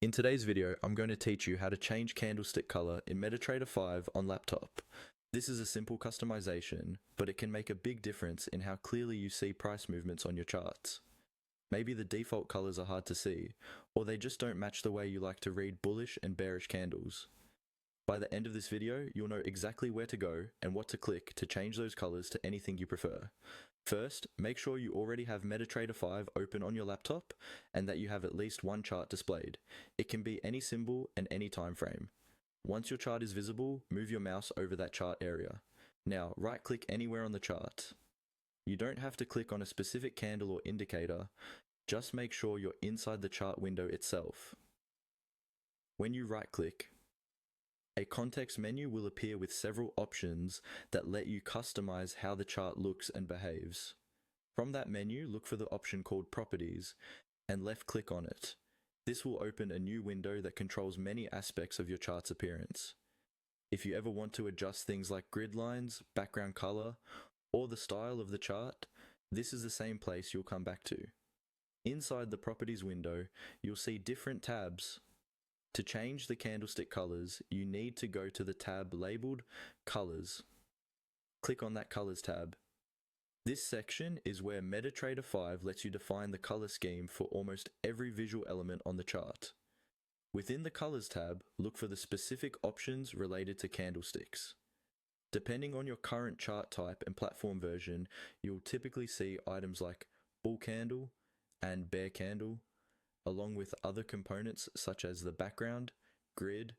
In today's video, I'm going to teach you how to change candlestick color in MetaTrader 5 on laptop. This is a simple customization, but it can make a big difference in how clearly you see price movements on your charts. Maybe the default colors are hard to see, or they just don't match the way you like to read bullish and bearish candles. By the end of this video, you'll know exactly where to go and what to click to change those colors to anything you prefer. First, make sure you already have MetaTrader 5 open on your laptop and that you have at least one chart displayed. It can be any symbol and any time frame. Once your chart is visible, move your mouse over that chart area. Now, right-click anywhere on the chart. You don't have to click on a specific candle or indicator, just make sure you're inside the chart window itself. When you right-click, a context menu will appear with several options that let you customize how the chart looks and behaves. From that menu, look for the option called Properties and left-click on it. This will open a new window that controls many aspects of your chart's appearance. If you ever want to adjust things like grid lines, background color, or the style of the chart, this is the same place you'll come back to. Inside the Properties window, you'll see different tabs. To change the candlestick colors, you need to go to the tab labeled Colors. Click on that Colors tab. This section is where MetaTrader 5 lets you define the color scheme for almost every visual element on the chart. Within the Colors tab, look for the specific options related to candlesticks. Depending on your current chart type and platform version, you'll typically see items like bull candle and bear candle, along with other components such as the background, grid,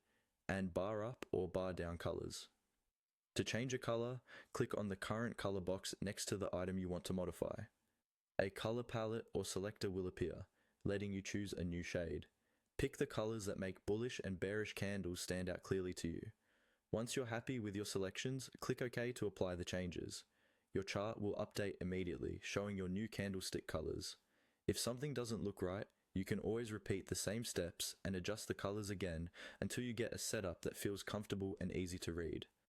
and bar up or bar down colors. To change a color, click on the current color box next to the item you want to modify. A color palette or selector will appear, letting you choose a new shade. Pick the colors that make bullish and bearish candles stand out clearly to you. Once you're happy with your selections, click OK to apply the changes. Your chart will update immediately, showing your new candlestick colors. If something doesn't look right, you can always repeat the same steps and adjust the colors again until you get a setup that feels comfortable and easy to read.